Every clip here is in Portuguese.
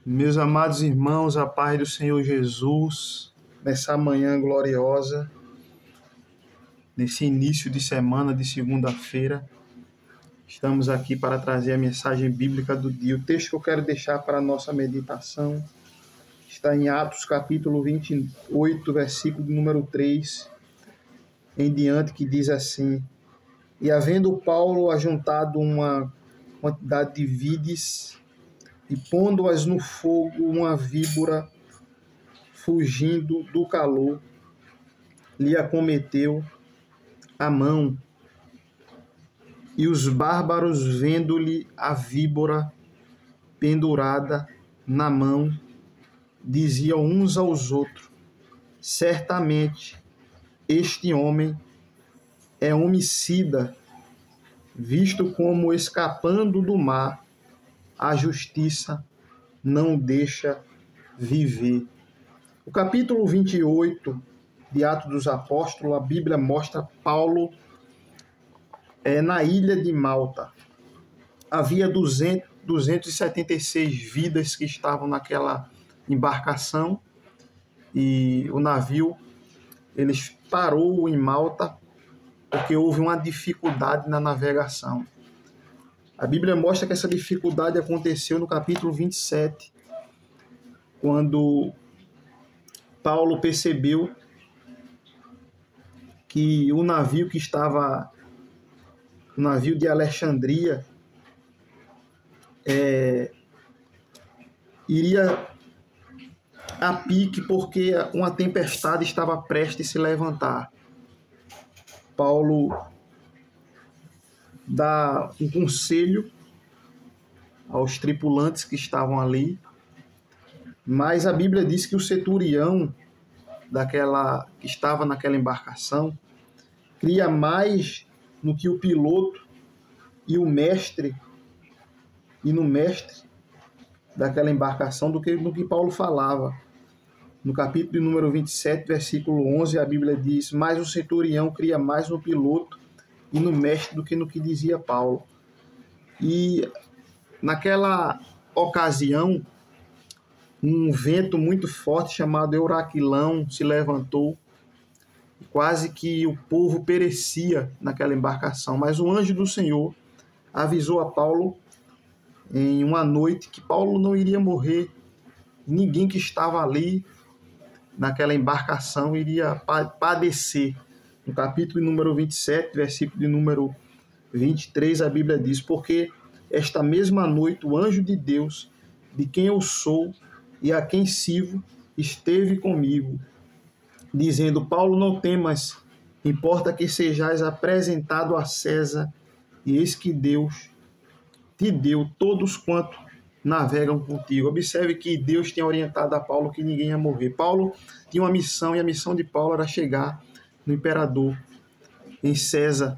Meus amados irmãos, a paz do Senhor Jesus, nessa manhã gloriosa, nesse início de semana de segunda-feira, estamos aqui para trazer a mensagem bíblica do dia. O texto que eu quero deixar para a nossa meditação está em Atos capítulo 28, versículo número 3 em diante, que diz assim: E havendo Paulo ajuntado uma quantidade de vides, e pondo-as no fogo, uma víbora, fugindo do calor, lhe acometeu a mão. E os bárbaros, vendo-lhe a víbora pendurada na mão, diziam uns aos outros: Certamente este homem é homicida, visto como, escapando do mar, a justiça não deixa viver. O capítulo 28 de Atos dos Apóstolos, a Bíblia mostra Paulo na ilha de Malta. Havia 276 vidas que estavam naquela embarcação, e o navio parou em Malta porque houve uma dificuldade na navegação. A Bíblia mostra que essa dificuldade aconteceu no capítulo 27, quando Paulo percebeu que o navio o navio de Alexandria, iria a pique porque uma tempestade estava prestes a se levantar. Paulo dá um conselho aos tripulantes que estavam ali, mas a Bíblia diz que o centurião que estava naquela embarcação cria mais no que o piloto e no mestre daquela embarcação do que no que Paulo falava. No capítulo número 27, versículo 11, a Bíblia diz: Mas o centurião cria mais no piloto e no mestre do que no que dizia Paulo. E naquela ocasião, um vento muito forte chamado Euraquilão se levantou. Quase que o povo perecia naquela embarcação. Mas o anjo do Senhor avisou a Paulo em uma noite que Paulo não iria morrer. Ninguém que estava ali naquela embarcação iria padecer. No capítulo número 27, versículo de número 23, a Bíblia diz: Porque esta mesma noite o anjo de Deus, de quem eu sou e a quem sirvo, esteve comigo, dizendo: Paulo, não temas, importa que sejais apresentado a César, e eis que Deus te deu todos quanto navegam contigo. Observe que Deus tinha orientado a Paulo que ninguém ia morrer. Paulo tinha uma missão, e a missão de Paulo era chegar no imperador, em César.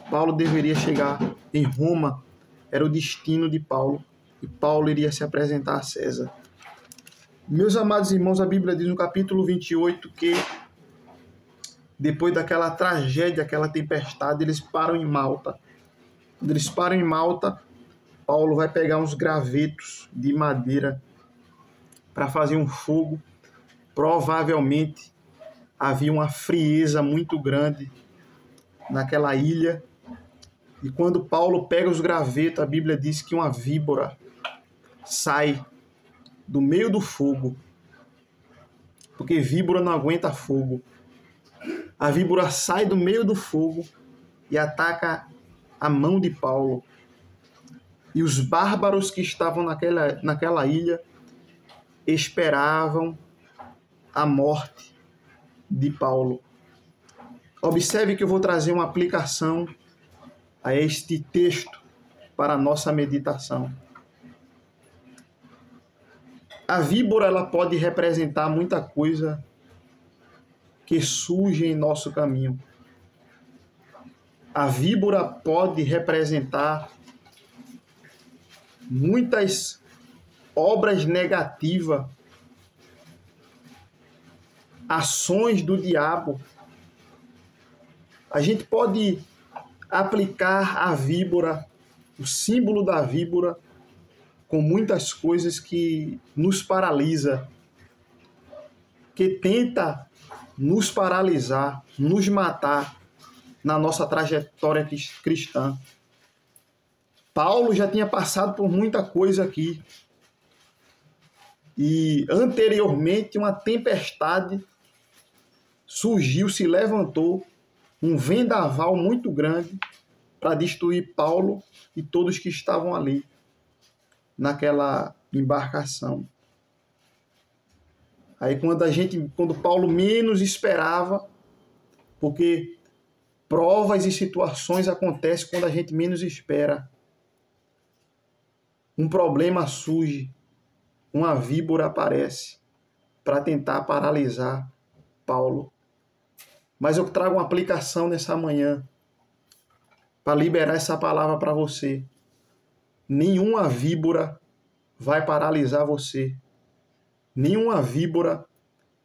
Paulo deveria chegar em Roma, era o destino de Paulo, e Paulo iria se apresentar a César. Meus amados irmãos, a Bíblia diz no capítulo 28 que depois daquela tragédia, aquela tempestade, eles param em Malta. Quando eles param em Malta, Paulo vai pegar uns gravetos de madeira para fazer um fogo. Provavelmente havia uma frieza muito grande naquela ilha. E quando Paulo pega os gravetos, a Bíblia diz que uma víbora sai do meio do fogo, porque víbora não aguenta fogo. A víbora sai do meio do fogo e ataca a mão de Paulo. E os bárbaros que estavam naquela ilha esperavam a morte de Paulo. Observe que eu vou trazer uma aplicação a este texto para a nossa meditação. A víbora, ela pode representar muita coisa que surge em nosso caminho. A víbora pode representar muitas obras negativas, ações do diabo. A gente pode aplicar a víbora, o símbolo da víbora, com muitas coisas que nos paralisa, que tenta nos paralisar, nos matar na nossa trajetória cristã. Paulo já tinha passado por muita coisa aqui. E anteriormente uma tempestade surgiu, se levantou, um vendaval muito grande para destruir Paulo e todos que estavam ali naquela embarcação. Aí quando Paulo menos esperava, porque provas e situações acontecem quando a gente menos espera. Um problema surge, uma víbora aparece para tentar paralisar Paulo. Mas eu trago uma aplicação nessa manhã para liberar essa palavra para você. Nenhuma víbora vai paralisar você. Nenhuma víbora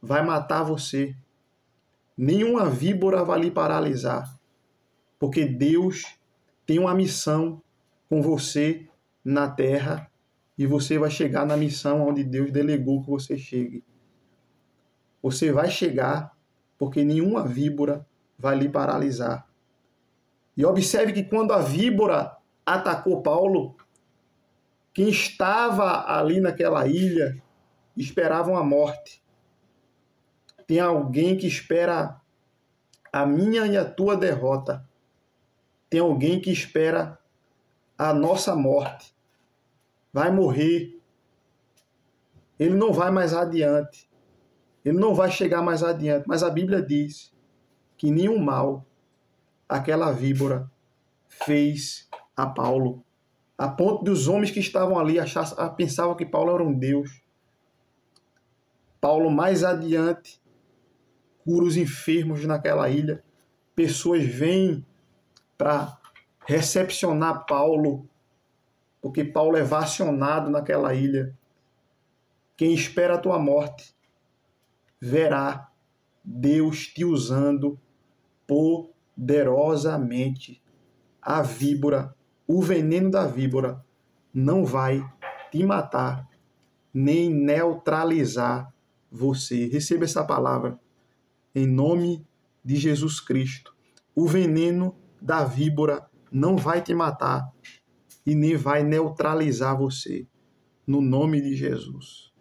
vai matar você. Nenhuma víbora vai lhe paralisar. Porque Deus tem uma missão com você na terra e você vai chegar na missão onde Deus delegou que você chegue. Você vai chegar porque nenhuma víbora vai lhe paralisar. E observe que quando a víbora atacou Paulo, quem estava ali naquela ilha esperavam a morte. Tem alguém que espera a minha e a tua derrota. Tem alguém que espera a nossa morte. Vai morrer. Ele não vai mais adiante. Ele não vai chegar mais adiante. Mas a Bíblia diz que nenhum mal aquela víbora fez a Paulo. A ponto dos homens que estavam ali pensavam que Paulo era um deus. Paulo mais adiante cura os enfermos naquela ilha. Pessoas vêm para recepcionar Paulo, porque Paulo é vacionado naquela ilha. Quem espera a tua morte verá Deus te usando poderosamente. A víbora, o veneno da víbora, não vai te matar, nem neutralizar você. Receba essa palavra em nome de Jesus Cristo. O veneno da víbora não vai te matar e nem vai neutralizar você. No nome de Jesus.